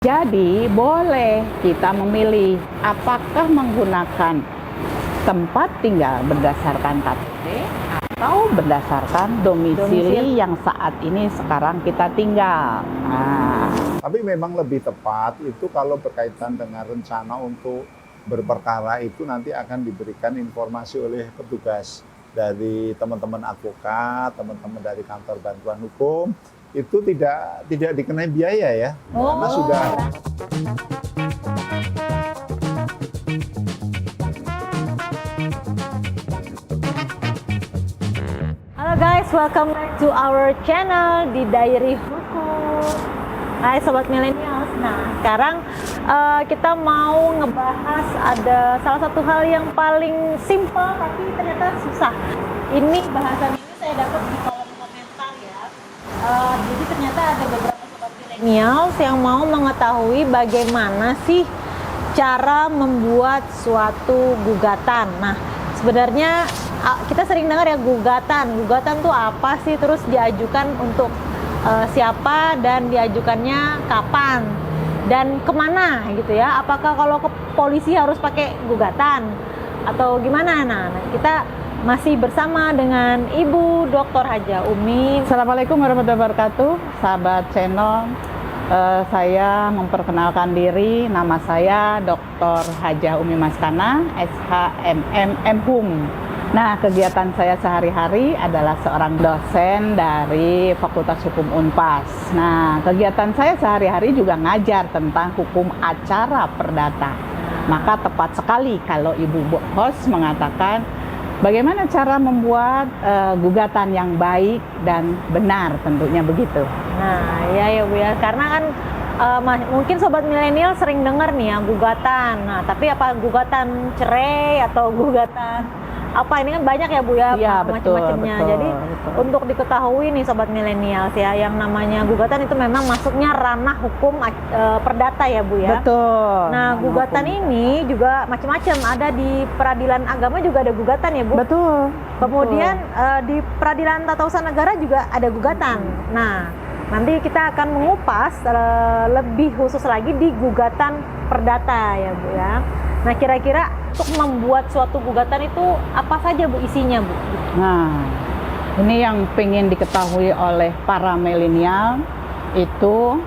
Jadi boleh kita memilih apakah menggunakan tempat tinggal berdasarkan KTP atau berdasarkan domisili yang saat ini sekarang kita tinggal. Tapi memang lebih tepat itu kalau berkaitan dengan rencana untuk berperkara itu nanti akan diberikan informasi oleh petugas dari teman-teman advokat, teman-teman dari kantor bantuan hukum. Itu tidak dikenai biaya ya, karena sudah. Halo guys, welcome back to our channel di Diary Hukum. Hai Sobat Millennials. Nah, sekarang kita mau ngebahas ada salah satu hal yang paling simple tapi ternyata susah. Ini bahasan ini saya dapat di kolom komentar ya. Jadi ternyata ada beberapa Sobat Millennials yang mau mengetahui bagaimana sih cara membuat suatu gugatan. Nah, sebenarnya kita sering dengar ya gugatan tuh apa sih, terus diajukan untuk siapa dan diajukannya kapan dan kemana gitu ya, apakah kalau ke polisi harus pakai gugatan atau gimana. Nah, kita masih bersama dengan Ibu Dr. Haja Umi. Assalamualaikum warahmatullahi wabarakatuh, sahabat channel. Saya memperkenalkan diri, nama saya Dr. Haja Umi Maskana, SHMM MHum. Nah, kegiatan saya sehari-hari adalah seorang dosen dari Fakultas Hukum Unpas. Nah, kegiatan saya sehari-hari juga ngajar tentang hukum acara perdata. Maka tepat sekali kalau Ibu host mengatakan bagaimana cara membuat gugatan yang baik dan benar, tentunya begitu. Nah, ya Bu ya, karena kan mungkin Sobat Milenial sering dengar nih ya gugatan. Nah, tapi apa gugatan cerai atau gugatan apa, ini kan banyak ya Bu ya, macam-macamnya. Jadi untuk diketahui nih Sobat Milenials ya, yang namanya gugatan itu memang masuknya ranah hukum perdata ya Bu ya. Betul. Nah, gugatan ini juga macam-macam, ada di peradilan agama juga ada gugatan ya Bu. Betul. Kemudian di peradilan tata usaha negara juga ada gugatan. Nah, nanti kita akan mengupas lebih khusus lagi di gugatan perdata ya Bu ya. Nah, kira-kira untuk membuat suatu gugatan itu apa saja Bu isinya Bu? Nah, ini yang pengen diketahui oleh para milenial itu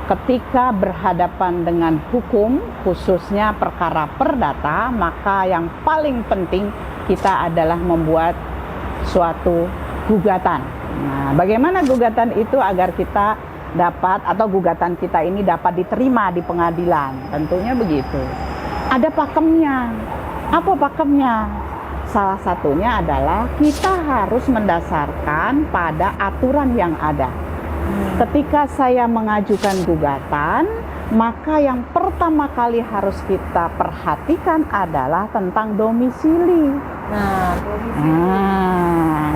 ketika berhadapan dengan hukum, khususnya perkara perdata, maka yang paling penting kita adalah membuat suatu gugatan. Nah, bagaimana gugatan itu agar kita dapat, atau gugatan kita ini dapat diterima di pengadilan? Tentunya begitu. Ada pakemnya. Apa pakemnya? Salah satunya adalah kita harus mendasarkan pada aturan yang ada. Ketika saya mengajukan gugatan, maka yang pertama kali harus kita perhatikan adalah tentang domisili. Nah,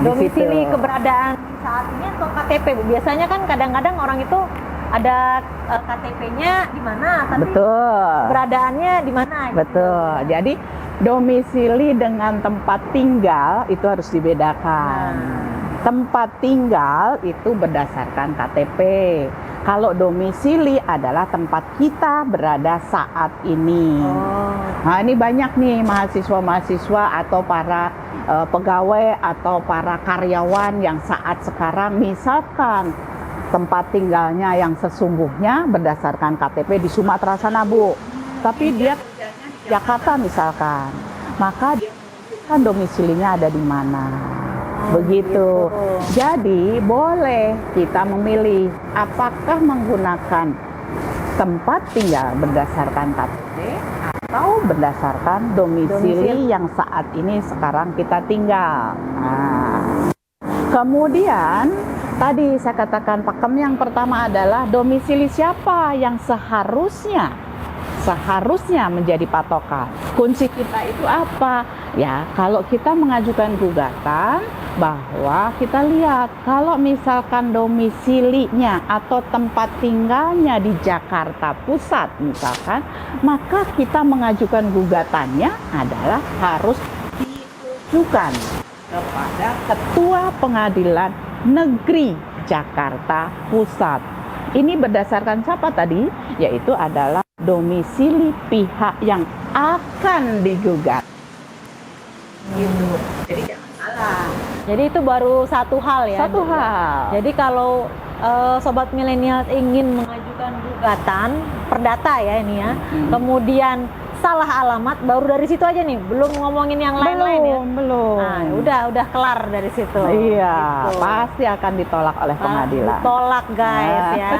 domisili keberadaan saat ini atau KTP Bu. Biasanya kan kadang-kadang orang itu ada KTP-nya di mana, tapi keberadaannya di mana? Betul. Jadi domisili dengan tempat tinggal itu harus dibedakan. Tempat tinggal itu berdasarkan KTP. Kalau domisili adalah tempat kita berada saat ini. Nah, ini banyak nih mahasiswa-mahasiswa atau para pegawai atau para karyawan yang saat sekarang misalkan tempat tinggalnya yang sesungguhnya berdasarkan KTP di Sumatera sana Bu, tapi dia di Jakarta misalkan, maka dia kan domisilinya ada di mana. Begitu. Jadi boleh kita memilih apakah menggunakan tempat tinggal berdasarkan KTP atau berdasarkan domisili yang saat ini sekarang kita tinggal. Nah, kemudian tadi saya katakan pakem yang pertama adalah domisili siapa yang seharusnya menjadi patokan. Kunci kita itu apa? Ya, kalau kita mengajukan gugatan, bahwa kita lihat kalau misalkan domisilinya atau tempat tinggalnya di Jakarta Pusat misalkan, maka kita mengajukan gugatannya adalah harus ditujukan kepada Ketua Pengadilan Negeri Jakarta Pusat. Ini berdasarkan siapa tadi? yaitu adalah domisili pihak yang akan digugat. Gitu. Jadi jangan salah. Jadi itu baru satu hal ya. Satu hal. Jadi kalau sobat milenial ingin mengajukan gugatan perdata ya ini ya, kemudian salah alamat, baru dari situ aja nih, belum ngomongin yang lain-lain ya. Belum. Nah, udah kelar dari situ. Iya, Gitu. pasti akan ditolak oleh pengadilan. Ditolak guys ya.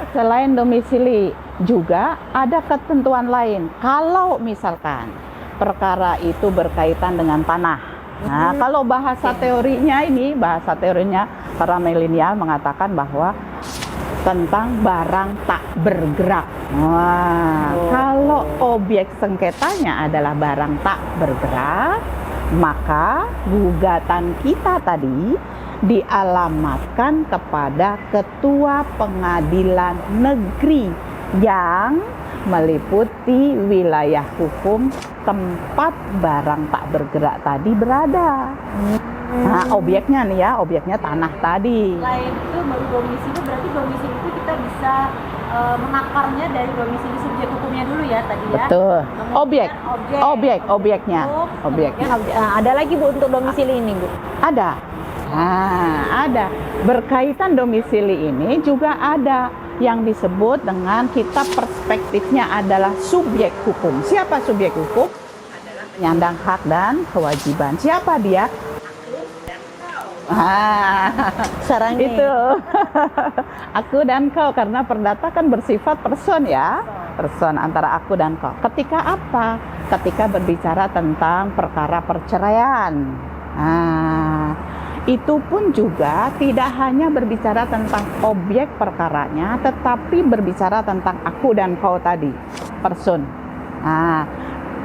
Selain domisili juga ada ketentuan lain. Kalau misalkan perkara itu berkaitan dengan tanah. Nah, kalau bahasa teorinya para milenial mengatakan bahwa tentang barang tak bergerak. Wah, kalau objek sengketanya adalah barang tak bergerak, maka gugatan kita tadi dialamatkan kepada Ketua Pengadilan Negeri yang meliputi wilayah hukum tempat barang tak bergerak tadi berada. Nah, objeknya nih ya, objeknya tanah tadi. Selain itu baru domisili, berarti domisili itu kita bisa menakarnya dari domisili subjek hukumnya dulu ya tadi ya. Betul. Kemudian Objeknya. Ada lagi Bu untuk domisili ini Bu? Ada. Nah, ada. Berkaitan domisili ini juga ada yang disebut dengan kita perspektifnya adalah subjek hukum. Siapa subjek hukum? Adalah penyandang hak dan kewajiban. Siapa dia? Sarangnya. Itu aku dan kau, karena perdata kan bersifat person ya, person antara aku dan kau. Ketika apa? Ketika berbicara tentang perkara perceraian. Itu pun juga tidak hanya berbicara tentang objek perkaranya, tetapi berbicara tentang aku dan kau tadi, person.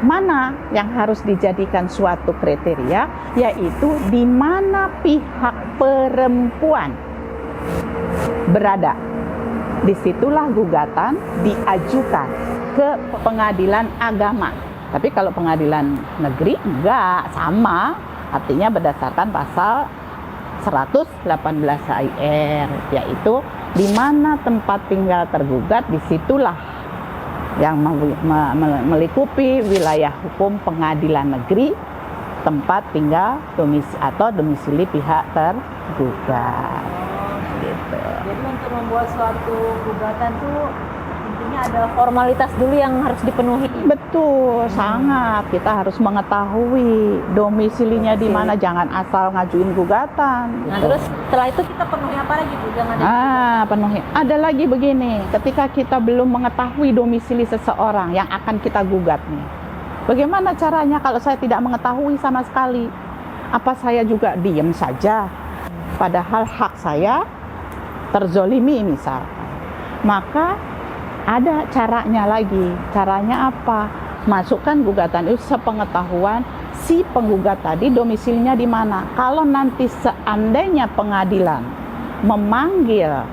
Mana yang harus dijadikan suatu kriteria, yaitu di mana pihak perempuan berada. Disitulah gugatan diajukan ke pengadilan agama. Tapi kalau pengadilan negeri enggak, sama, artinya berdasarkan pasal 118 AIR, yaitu di mana tempat tinggal tergugat, disitulah yang melingkupi wilayah hukum pengadilan negeri tempat tinggal domisili pihak tergugat. Gitu. Jadi untuk membuat suatu gugatan tuh intinya ada formalitas dulu yang harus dipenuhi. Betul, sangat. Kita harus mengetahui domisilinya di mana, jangan asal ngajuin gugatan. Nah, Gitu. terus setelah itu kita penuhi apa lagi Bu? Jangan Penuhi. Ada lagi begini, ketika kita belum mengetahui domisili seseorang yang akan kita gugat nih. Bagaimana caranya kalau saya tidak mengetahui sama sekali? Apa saya juga diam saja? Padahal hak saya terzolimi misalkan. Maka ada caranya lagi. Caranya apa? Masukkan gugatan itu sepengetahuan si penggugat tadi domisilinya di mana. Kalau nanti seandainya pengadilan memanggil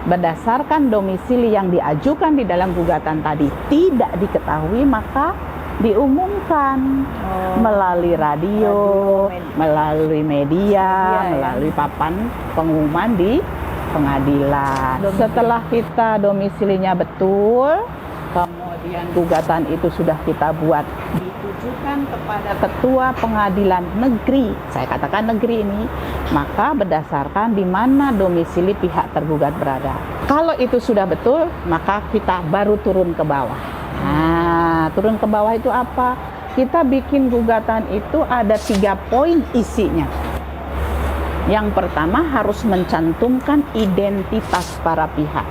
berdasarkan domisili yang diajukan di dalam gugatan tadi tidak diketahui, maka diumumkan melalui radio, melalui media, melalui papan pengumuman di pengadilan. Setelah kita domisilinya betul, kemudian gugatan itu sudah kita buat, ditujukan kepada Ketua Pengadilan Negeri, saya katakan negeri ini, maka berdasarkan di mana domisili pihak tergugat berada. Kalau itu sudah betul, maka kita baru turun ke bawah. Nah, turun ke bawah itu apa? Kita bikin gugatan itu ada 3 poin isinya. Yang pertama harus mencantumkan identitas para pihak.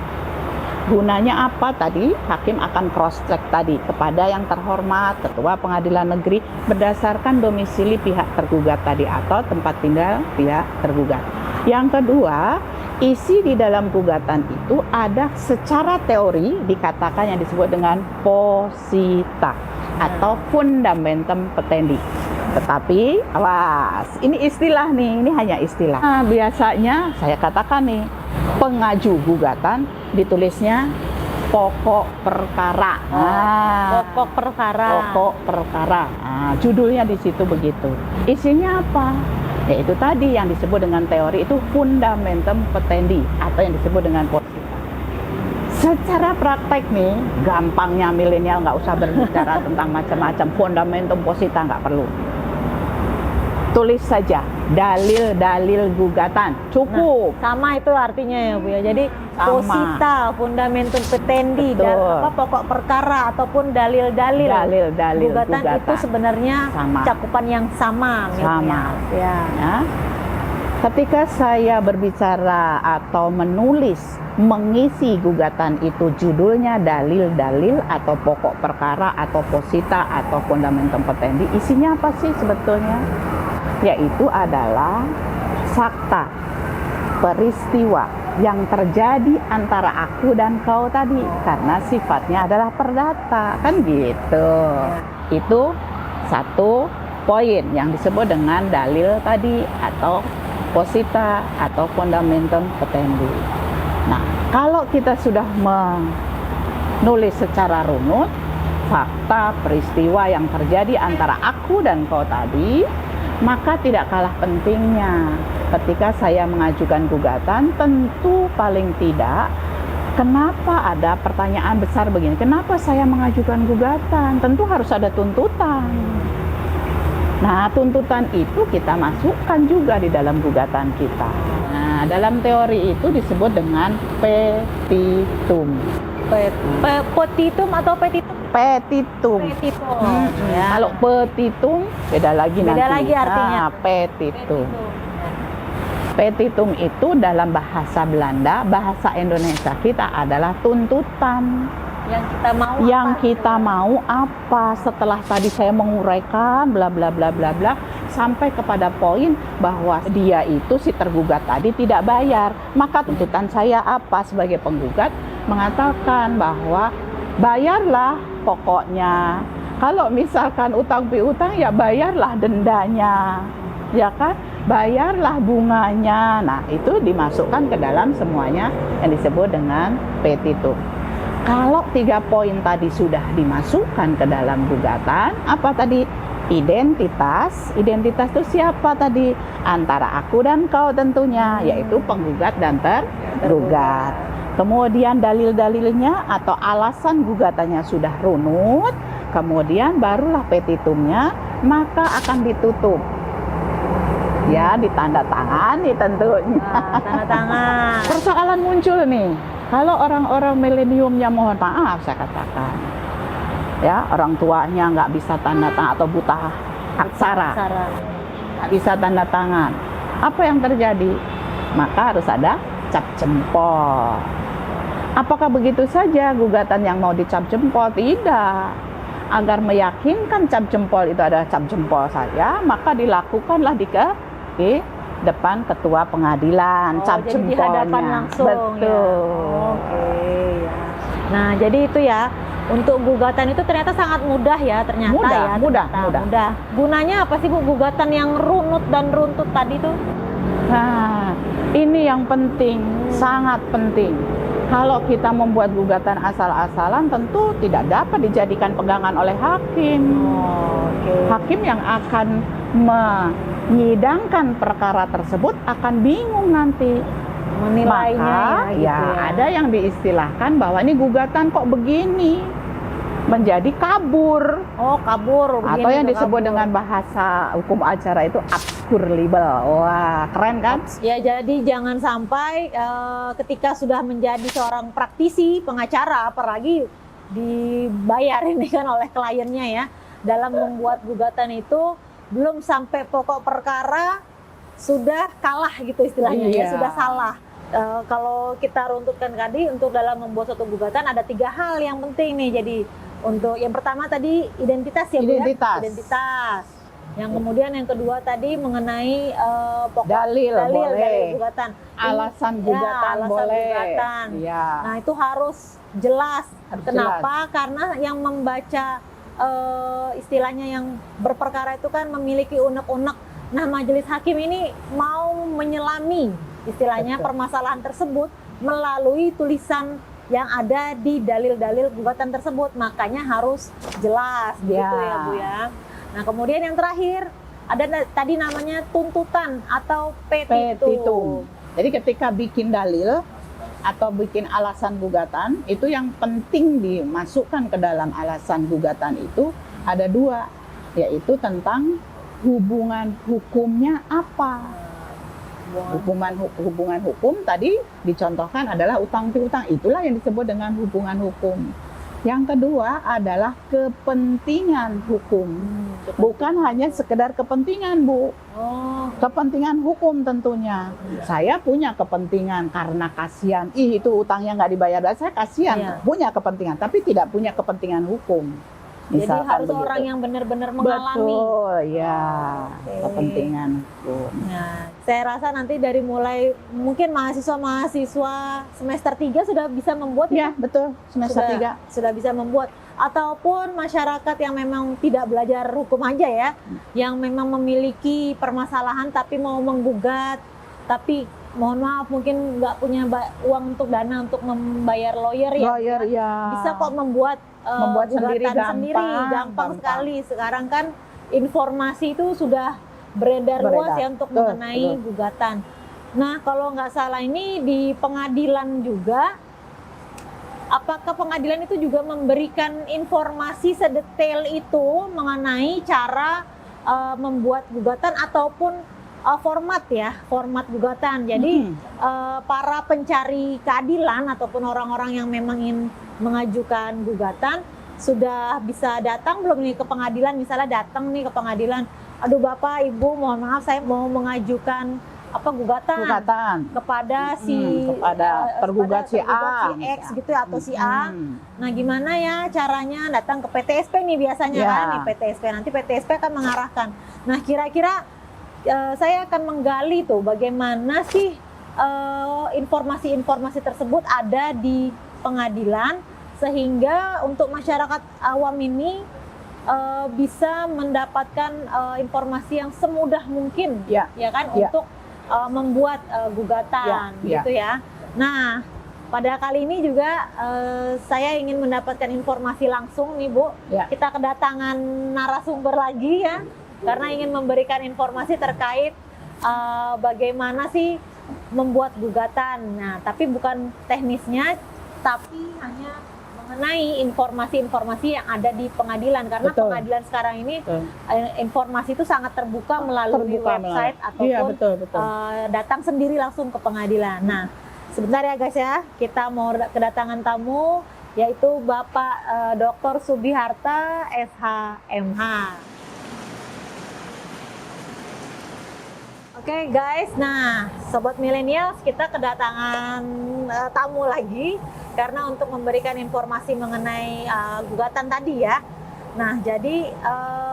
Gunanya apa tadi? Hakim akan cross check tadi kepada yang terhormat Ketua Pengadilan Negeri berdasarkan domisili pihak tergugat tadi atau tempat tinggal pihak tergugat. Yang kedua, isi di dalam gugatan itu ada secara teori dikatakan yang disebut dengan posita atau fundamentum petendi. Tetapi awas, ini istilah nih, ini hanya istilah. Nah, biasanya saya katakan nih, pengaju gugatan ditulisnya pokok perkara. Pokok perkara. Pokok perkara. Nah, judulnya di situ begitu. Isinya apa? Yaitu tadi yang disebut dengan teori itu fundamentum petendi atau yang disebut dengan posita. Secara praktek nih, gampangnya milenial nggak usah berbicara tentang macam-macam, fundamentum posita nggak perlu. Tulis saja dalil-dalil gugatan, cukup. Sama itu artinya ya Bu ya. Jadi Sama. posita, fundamentum petendi, dan Betul. pokok perkara ataupun dalil-dalil Dalil-dalil gugatan itu sebenarnya Sama. cakupan yang sama. Sama. Ya. Ya. Ketika saya berbicara atau menulis mengisi gugatan itu judulnya dalil-dalil atau pokok perkara atau posita atau fundamentum petendi, isinya apa sih sebetulnya? Yaitu adalah fakta, peristiwa yang terjadi antara aku dan kau tadi, karena sifatnya adalah perdata, kan gitu. Itu satu poin yang disebut dengan dalil tadi atau posita atau fundamentum petendi. Nah, kalau kita sudah menulis secara runut fakta peristiwa yang terjadi antara aku dan kau tadi, maka tidak kalah pentingnya ketika saya mengajukan gugatan, tentu paling tidak kenapa ada pertanyaan besar begini, kenapa saya mengajukan gugatan? Tentu harus ada tuntutan. Nah, tuntutan itu kita masukkan juga di dalam gugatan kita. Nah, dalam teori itu disebut dengan petitum. Petitum atau petitum? Petitum. Petitum. Ya. Kalau petitum beda lagi nanti. Beda lagi artinya. Nah, petitum. Petitum itu dalam bahasa Belanda, bahasa Indonesia kita adalah tuntutan. Yang kita mau Apa setelah tadi saya menguraikan bla bla bla bla bla sampai kepada poin bahwa dia itu si tergugat tadi tidak bayar, maka tuntutan saya apa sebagai penggugat mengatakan bahwa bayarlah pokoknya. Kalau misalkan utang piutang ya bayarlah dendanya, ya kan, bayarlah bunganya. Nah, itu dimasukkan ke dalam semuanya yang disebut dengan petitum. Kalau 3 poin tadi sudah dimasukkan ke dalam gugatan, apa tadi? Identitas. Identitas itu siapa tadi? Antara aku dan kau tentunya, yaitu penggugat dan tergugat. Kemudian dalil-dalilnya atau alasan gugatannya sudah runut, kemudian barulah petitumnya, maka akan ditutup. Ya, ditandatangani tentunya. tanda tangan. Persoalan muncul nih. Kalau orang-orang mileniumnya, mohon maaf saya katakan, ya, orang tuanya nggak bisa tanda tangan atau buta aksara, nggak bisa tanda tangan. Apa yang terjadi? Maka harus ada cap jempol. Apakah begitu saja gugatan yang mau dicap jempol? Tidak. Agar meyakinkan cap jempol itu adalah cap jempol saya, maka dilakukanlah di depan ketua pengadilan, cap jadi jempolnya. di hadapan langsung. Betul. Ya. Oke, ya. Nah, jadi itu ya, untuk gugatan itu ternyata sangat mudah ya, ternyata Mudah, ya. mudah. Gunanya apa sih Bu, gugatan yang runut dan runtut tadi tuh? Nah, ini yang penting, sangat penting. Kalau kita membuat gugatan asal-asalan, tentu tidak dapat dijadikan pegangan oleh hakim. Hakim yang akan menyidangkan perkara tersebut akan bingung nanti Menilainya. Maka, gitu ya. ada yang diistilahkan bahwa ini gugatan kok begini, menjadi kabur. Oh, kabur. Atau yang disebut dengan bahasa hukum acara itu obscure libel. Wah, keren kan? Ya, jadi jangan sampai ketika sudah menjadi seorang praktisi pengacara, apalagi dibayar ini kan oleh kliennya ya, dalam membuat gugatan itu belum sampai pokok perkara sudah kalah gitu istilahnya. Iya. Ya, sudah salah. Kalau kita runtutkan tadi, untuk dalam membuat suatu gugatan ada 3 hal yang penting nih. Jadi untuk yang pertama tadi identitas ya, Bu, ya? Identitas. Yang kemudian yang kedua tadi mengenai pokok Dalil boleh. dalil gugatan. Alasan gugatan alasan boleh. gugatan. Ya. Nah, itu harus jelas. Harus Kenapa? Karena yang membaca istilahnya yang berperkara itu kan memiliki unek-unek. Nah, majelis hakim ini mau menyelami istilahnya Betul. permasalahan tersebut melalui tulisan yang ada di dalil-dalil gugatan tersebut, makanya harus jelas gitu ya Bu ya. Nah, kemudian yang terakhir ada tadi namanya tuntutan atau petitum. Petitum. Jadi ketika bikin dalil, atau bikin alasan gugatan, itu yang penting dimasukkan ke dalam alasan gugatan itu ada 2, yaitu tentang hubungan hukumnya apa. Hubungan hukum tadi dicontohkan adalah utang piutang, itulah yang disebut dengan hubungan hukum. Yang kedua adalah kepentingan hukum. Bukan hanya sekedar kepentingan, Bu. Kepentingan hukum tentunya. Saya punya kepentingan karena kasihan. Itu utangnya nggak dibayar, saya kasihan. Iya. Punya kepentingan, tapi tidak punya kepentingan hukum. Jadi Misalkan harus begitu. orang yang benar-benar mengalami. Betul, ya. Oke. Kepentingan hukum. Nah, saya rasa nanti dari mulai mungkin mahasiswa semester 3 sudah bisa membuat Ya, betul. Semester 3. sudah bisa membuat, ataupun masyarakat yang memang tidak belajar hukum aja ya, yang memang memiliki permasalahan tapi mau menggugat, tapi mohon maaf mungkin nggak punya uang untuk dana untuk membayar lawyer ya. Lawyer, ya. Bisa kok membuat Sendiri gugatan gampang. sekali. Sekarang kan informasi itu sudah beredar luas ya untuk Betul, mengenai betul. gugatan. Nah, kalau nggak salah ini di pengadilan juga, apakah pengadilan itu juga memberikan informasi sedetail itu mengenai cara membuat gugatan ataupun format gugatan. Jadi para pencari keadilan ataupun orang-orang yang memang ingin mengajukan gugatan sudah bisa datang belum nih ke pengadilan, misalnya datang nih ke pengadilan, aduh Bapak Ibu mohon maaf saya mau mengajukan gugatan kepada kepada tergugat si A, X gitu ya, atau si A. Nah, gimana ya caranya datang ke PTSP nih biasanya kan, nih PTSP, nanti PTSP akan mengarahkan. Nah, kira-kira saya akan menggali tuh bagaimana sih informasi-informasi tersebut ada di pengadilan sehingga untuk masyarakat awam ini bisa mendapatkan informasi yang semudah mungkin ya kan untuk membuat gugatan gitu ya. Nah, pada kali ini juga saya ingin mendapatkan informasi langsung nih Bu. Kita kedatangan narasumber lagi ya, karena ingin memberikan informasi terkait bagaimana sih membuat gugatan. Nah, tapi bukan teknisnya, tapi hanya mengenai informasi-informasi yang ada di pengadilan, karena pengadilan sekarang ini informasi itu sangat terbuka melalui website ataupun datang sendiri langsung ke pengadilan. Nah, sebentar ya guys ya, kita mau kedatangan tamu yaitu Bapak Dr. Subiharta SHMH. Oke guys, nah Sobat Millennials, kita kedatangan tamu lagi karena untuk memberikan informasi mengenai gugatan tadi ya. Nah, jadi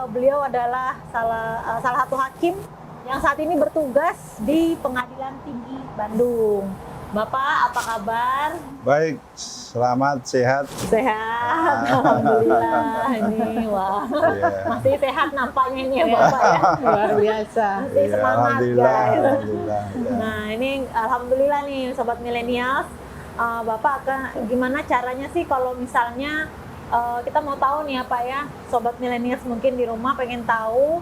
beliau adalah salah satu hakim yang saat ini bertugas di Pengadilan Tinggi Bandung. Bapak, apa kabar? Baik, selamat, sehat. Sehat, alhamdulillah. Ini wah, masih sehat nampaknya ini ya Bapak ya. Luar biasa. Masih semangat guys. Alhamdulillah. Nah, ini alhamdulillah nih Sobat Millennials. Bapak gimana caranya sih kalau misalnya kita mau tahu nih Pak ya, Sobat Millennials mungkin di rumah pengen tahu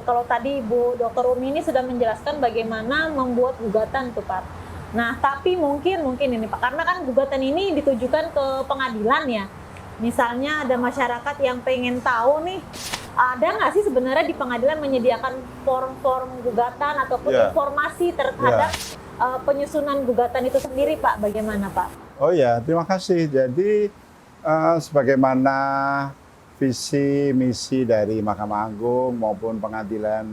kalau tadi Bu Dr. Umi ini sudah menjelaskan bagaimana membuat gugatan tuh Pak. Nah, tapi mungkin ini Pak, karena kan gugatan ini ditujukan ke pengadilan ya. Misalnya ada masyarakat yang pengen tahu nih, ada nggak sih sebenarnya di pengadilan menyediakan form-form gugatan ataupun informasi terhadap penyusunan gugatan itu sendiri Pak, bagaimana Pak? Oh ya, terima kasih. Jadi sebagaimana visi misi dari Mahkamah Agung maupun pengadilan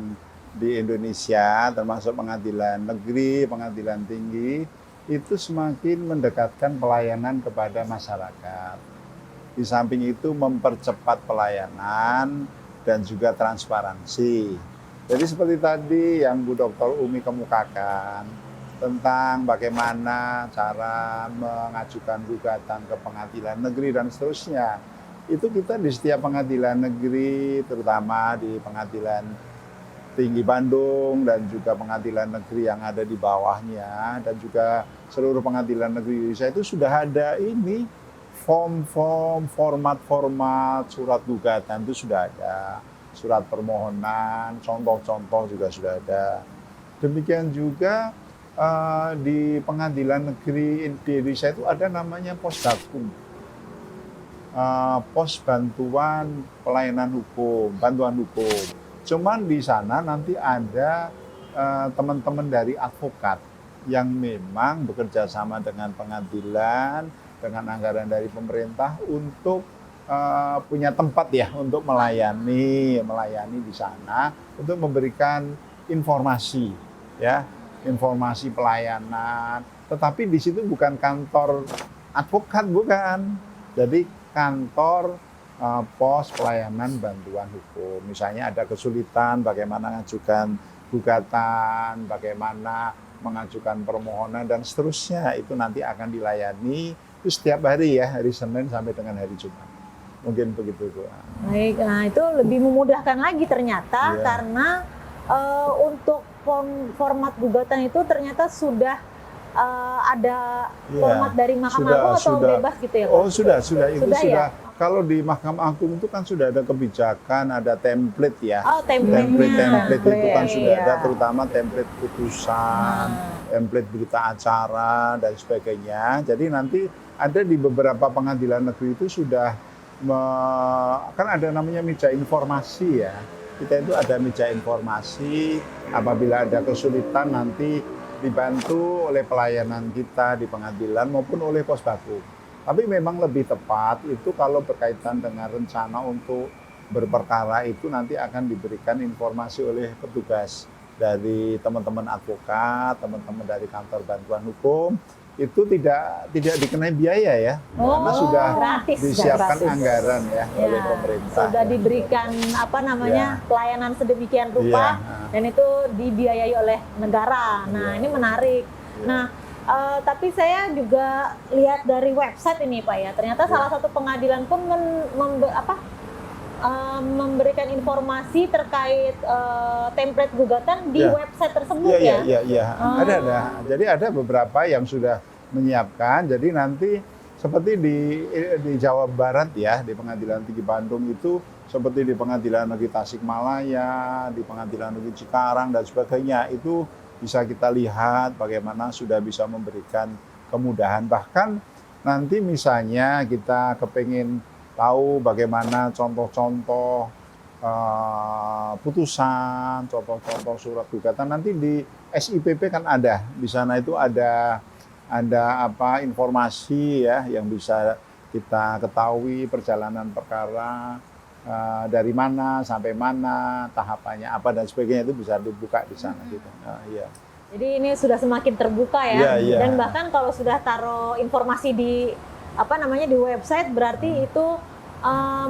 di Indonesia, termasuk pengadilan negeri, pengadilan tinggi, itu semakin mendekatkan pelayanan kepada masyarakat. Di samping itu mempercepat pelayanan dan juga transparansi. Jadi seperti tadi yang Bu Dr. Umi kemukakan tentang bagaimana cara mengajukan gugatan ke pengadilan negeri dan seterusnya. Itu kita di setiap pengadilan negeri, terutama di Pengadilan Tinggi Bandung dan juga pengadilan negeri yang ada di bawahnya dan juga seluruh pengadilan negeri Indonesia itu sudah ada ini form-form, format-format surat gugatan itu sudah ada, surat permohonan, contoh-contoh juga sudah ada. Demikian juga di pengadilan negeri di Indonesia itu ada namanya Posdakum, pos bantuan pelayanan hukum, bantuan hukum. Cuman di sana nanti ada teman-teman dari advokat yang memang bekerja sama dengan pengadilan, dengan anggaran dari pemerintah untuk punya tempat ya untuk melayani di sana untuk memberikan informasi ya, informasi pelayanan. Tetapi di situ bukan kantor advokat, bukan. Jadi kantor pos pelayanan bantuan hukum. Misalnya ada kesulitan bagaimana mengajukan gugatan, bagaimana mengajukan permohonan dan seterusnya, itu nanti akan dilayani itu setiap hari ya, hari Senin sampai dengan hari Jumat. Mungkin begitu Bu. Baik, nah itu lebih memudahkan lagi ternyata karena untuk format gugatan itu ternyata sudah ada format dari Mahkamah Agung atau bebas gitu ya Pak? Oh sudah itu sudah. Ya? Kalau di Mahkamah Agung itu kan sudah ada kebijakan, ada template ya. Oh, template itu kan sudah ada, terutama template putusan, template berita acara dan sebagainya. Jadi nanti ada di beberapa pengadilan negeri itu sudah kan ada namanya meja informasi ya. Kita itu ada meja informasi, apabila ada kesulitan nanti dibantu oleh pelayanan kita di pengadilan maupun oleh Posdakum. Tapi memang lebih tepat itu kalau berkaitan dengan rencana untuk berperkara itu nanti akan diberikan informasi oleh petugas dari teman-teman advokat, teman-teman dari kantor bantuan hukum. Itu tidak dikenai biaya ya, karena sudah gratis, disiapkan gratis. anggaran ya oleh pemerintah. Sudah diberikan pelayanan sedemikian rupa dan itu dibiayai oleh negara. Nah ini menarik. Nah tapi saya juga lihat dari website ini Pak ya, ternyata salah satu pengadilan pun memberikan informasi terkait template gugatan di website tersebut ya? Iya. Ada. Jadi ada beberapa yang sudah menyiapkan. Jadi nanti seperti di Jawa Barat ya, di Pengadilan Tinggi Bandung itu seperti di Pengadilan Negeri Tasikmalaya, di Pengadilan Negeri Cikarang dan sebagainya, itu bisa kita lihat bagaimana sudah bisa memberikan kemudahan. Bahkan nanti misalnya kita kepingin tahu bagaimana contoh-contoh putusan, contoh-contoh surat gugatan, nanti di SIPP kan ada. Di sana itu ada informasi ya yang bisa kita ketahui perjalanan perkara dari mana sampai mana, tahapannya apa dan sebagainya, itu bisa dibuka di sana gitu. Iya. Jadi ini sudah semakin terbuka ya. Iya. Dan bahkan kalau sudah taruh informasi di di website, berarti itu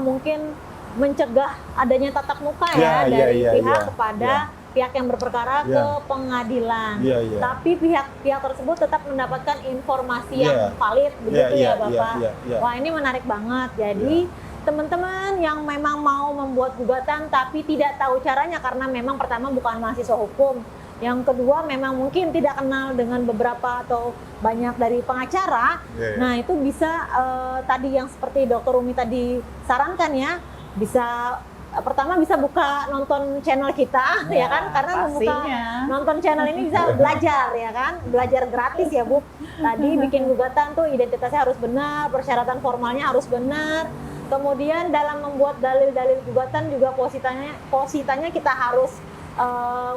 mungkin mencegah adanya tatap muka dari pihak kepada pihak yang berperkara ke pengadilan. Tapi pihak tersebut tetap mendapatkan informasi yang valid, begitu ya Bapak. Wah ini menarik banget. Jadi teman-teman yang memang mau membuat gugatan tapi tidak tahu caranya karena memang pertama bukan mahasiswa hukum. Yang kedua memang mungkin tidak kenal dengan beberapa atau banyak dari pengacara. Nah itu bisa tadi yang seperti Dr. Umi tadi sarankan ya, bisa pertama bisa buka nonton channel kita ya kan, karena membuka nonton channel ini bisa belajar ya kan, belajar gratis ya Bu. Tadi bikin gugatan tuh identitasnya harus benar, persyaratan formalnya harus benar. Kemudian dalam membuat dalil-dalil gugatan juga positanya kita harus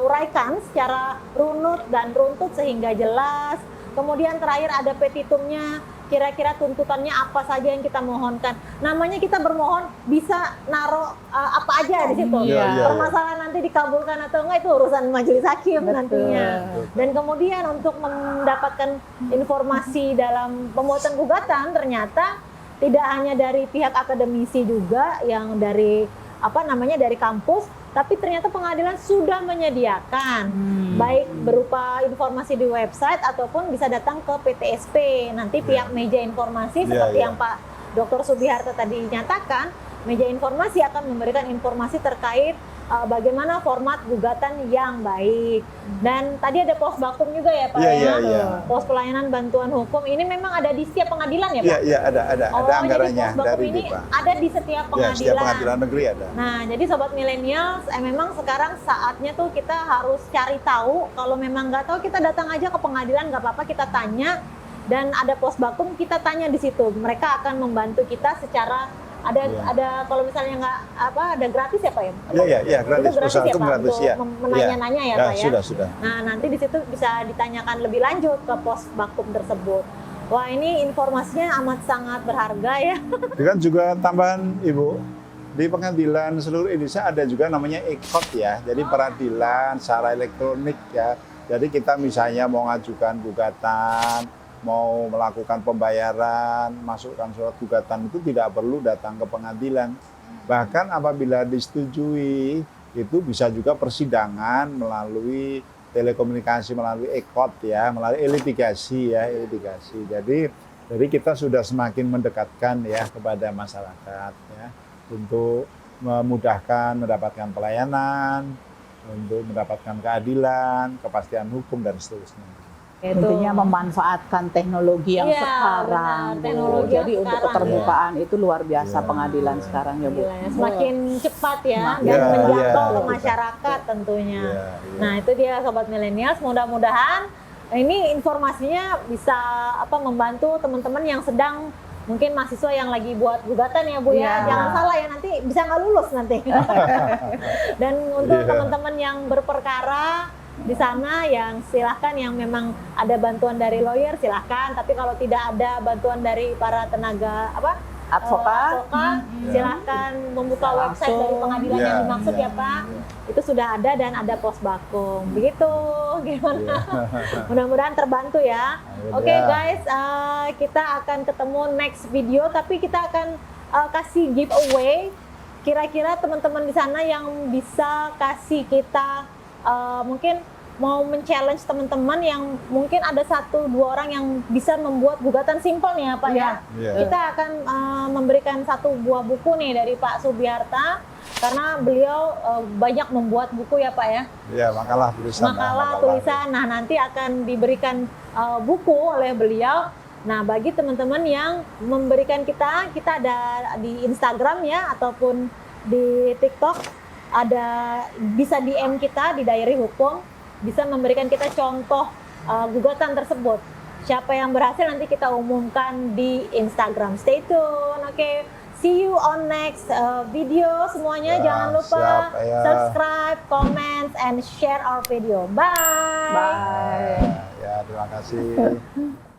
uraikan secara runut dan runtut sehingga jelas. Kemudian terakhir ada petitumnya, kira-kira tuntutannya apa saja yang kita mohonkan. Namanya kita bermohon bisa naruh apa aja di situ. Permasalahan nanti dikabulkan atau enggak itu urusan majelis hakim nantinya. Dan kemudian untuk mendapatkan informasi dalam pembuatan gugatan ternyata tidak hanya dari pihak akademisi juga yang dari dari kampus, tapi ternyata pengadilan sudah menyediakan baik berupa informasi di website ataupun bisa datang ke PTSP. Nanti pihak meja informasi seperti yang Pak Dr. Subiharto tadi nyatakan, meja informasi akan memberikan informasi terkait bagaimana format gugatan yang baik. Dan tadi ada pos bakum juga ya Pak Iya, ya? iya. Pos pelayanan bantuan hukum ini memang ada di setiap pengadilan ya Pak? Iya, ada anggarannya jadi pos bakum dari ini DIPA. ada di setiap Ya, pengadilan. setiap pengadilan negeri ada. Nah, jadi sobat milenials, memang sekarang saatnya tuh kita harus cari tahu. Kalau memang nggak tahu, kita datang aja ke pengadilan, nggak apa-apa, kita tanya. Dan ada pos bakum, kita tanya di situ. Mereka akan membantu kita secara ada kalau misalnya nggak ada gratis ya Pak ya? Iya, gratis. Itu gratis Perusahaan ya hukum Pak gratis untuk ya. menanya-nanya ya Pak ya? Sudah. Nah, nanti di situ bisa ditanyakan lebih lanjut ke pos bakum tersebut. Wah, ini informasinya amat sangat berharga ya. Dengan juga tambahan Ibu, di pengadilan seluruh Indonesia ada juga namanya e-court ya. Jadi peradilan secara elektronik ya. Jadi kita misalnya mau ngajukan gugatan, mau melakukan pembayaran, masukkan surat gugatan itu tidak perlu datang ke pengadilan. Bahkan apabila disetujui, itu bisa juga persidangan melalui telekomunikasi, melalui e-court ya, melalui e-litigasi ya, e-litigasi. Jadi kita sudah semakin mendekatkan ya kepada masyarakat ya, untuk memudahkan mendapatkan pelayanan, untuk mendapatkan keadilan, kepastian hukum dan seterusnya. Intinya memanfaatkan teknologi yang Iya, sekarang. benar. Bu. Teknologi Jadi yang untuk sekarang. keterbukaan itu luar biasa Iya. pengadilan sekarang ya Bu. Semakin cepat ya Semakin dan cepat. menjangkau Iya, ke masyarakat tentunya. Iya. Nah, itu dia sobat milenials, mudah-mudahan ini informasinya bisa membantu teman-teman yang sedang mungkin mahasiswa yang lagi buat gugatan ya Bu ya. Iya. Jangan salah ya, nanti bisa nggak lulus nanti. Dan untuk Iya. teman-teman yang berperkara di sana, yang silahkan, yang memang ada bantuan dari lawyer silahkan, tapi kalau tidak ada bantuan dari para tenaga Advokat, silahkan membuka Bisa website dari langsung. pengadilan yang Iya, dimaksud iya, ya Pak. iya. Itu sudah ada dan ada pos bakum. Begitu, gimana? Mudah-mudahan terbantu ya. Amin, Oke ya. guys, kita akan ketemu next video, tapi kita akan kasih giveaway. Kira-kira teman-teman di sana yang bisa kasih kita mungkin mau men-challenge teman-teman yang mungkin ada 1-2 orang yang bisa membuat gugatan simpel nih ya Pak ya. Iya. Kita akan memberikan 1 buah buku nih dari Pak Subiarta, karena beliau banyak membuat buku ya Pak ya. Iya, makalah tulisan. Makalah tulisan. Nah, nanti akan diberikan buku oleh beliau. Nah, bagi teman-teman yang memberikan kita ada di Instagram ya, ataupun di TikTok, bisa DM kita di Diary Hukum, bisa memberikan kita contoh gugatan tersebut. Siapa yang berhasil nanti kita umumkan di Instagram. Stay tune, oke. See you on next video semuanya. Ya, Jangan lupa siap, ya. subscribe, comment, and share our video. Bye. Bye. Ya, terima kasih.